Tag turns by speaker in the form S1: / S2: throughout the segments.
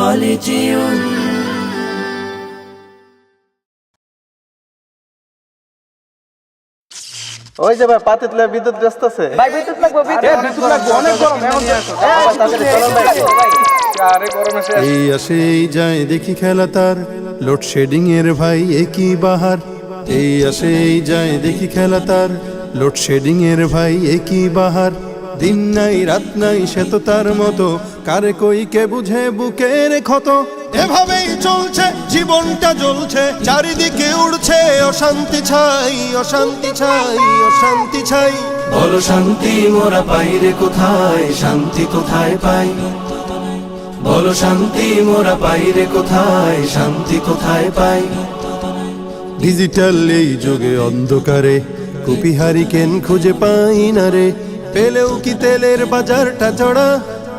S1: خالدون
S2: ওই যে ভাই পাতিতলে বিদ্যুৎ ব্যস্ত আছে
S3: ভাই বিদ্যুৎ লাগবে বিদ্যুৎ লাগবে অনেক গরম এখন আরে গরমে শেষ
S4: এই আসে এই যায় দেখি খেলা তার লোডশেডিং এর ভাই একই বাহার এই আসে এই যায় দেখি খেলা তার লোডশেডিং এর ভাই একই বাহার দিন নাই রাত নাই সে তো তার মতো কারে কই কে বুঝে বুকের ক্ষত এভাবেই চলছে জীবনটা জ্বলছে চারিদিকে উড়ছে অশান্তি ছাই অশান্তি ছাই অশান্তি ছাই
S1: বলো শান্তি মোরা পাই রে কোথায় শান্তি কোথায় পাই বলো শান্তি মোরা পাই রে কোথায় শান্তি কোথায় পাই
S4: ডিজিটাল এই যুগে অন্ধকারে কুপি হারিকেন খুঁজে পাই না রে পেলেও কি তেলের বাজারটা চড়া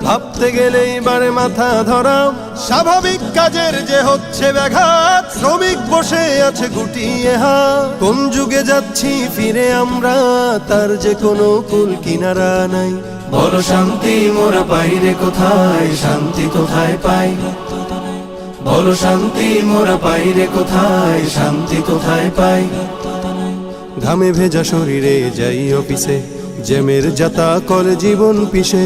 S4: ভাবতে গেলেই বারে মাথা ধরা স্বাভাবিক কাজের যে হচ্ছে ব্যাঘাত শ্রমিক বসে আছে গুটিয়ে হাত কোন যুগে যাচ্ছি ফিরে আমরা তার যে কোনো কুল কিনারা নাই
S1: বলো শান্তি মোরা পাই রে কোথায় শান্তি কোথায় পাই বলো শান্তি মোরা পাই রে কোথায় শান্তি কোথায় পাই
S4: ঘামে ভেজা শরীরে যাই অফিসে জ্যামের যাতা করে জীবন পিছে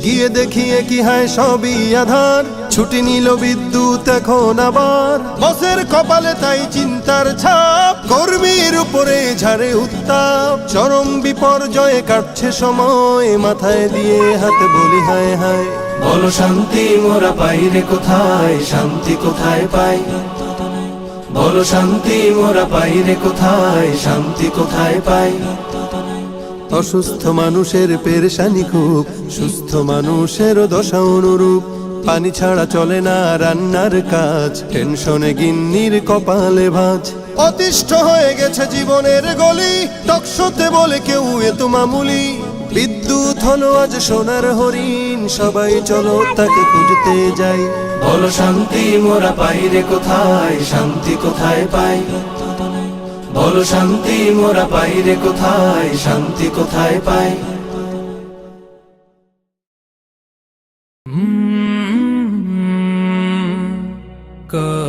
S4: গিয়ে দেখিয়ে কি হয় সবই আধার ছুটি নিল বিদ্যুৎ এখন আবার বসের কপালে তাই চিন্তার ছাপ কর্মীর উপরে ঝাড়ে উত্তাপ চরম বিপর্যয়ে কাটছে সময় মাথায় দিয়ে হাতে বলি হায় হায়
S1: বলো শান্তি মোরা পাই রে কোথায় শান্তি কোথায় পাই বলো শান্তি মোরা পাই রে কোথায় শান্তি কোথায় পাই
S4: অসুস্থ মানুষের পেরেশানি খুব সুস্থ মানুষের দশা অনুরূপ পানি ছাড়া চলে না রান্নার কাজ টেনশনে গিন্নির কপালে ভাঁজ অতিষ্ঠ হয়ে গেছে জীবনের গলি টকশোতে বলে কেউ এ তো মামুলি বিদ্যুৎ হলো আজ সোনার হরিণ সবাই চলো তাকে খুঁজতে যাই
S1: বলো শান্তি মোরা পাই রে কোথায় শান্তি কোথায় পাই বলো শান্তি মোরা পাই রে কোথায় শান্তি কোথায় পাই
S5: का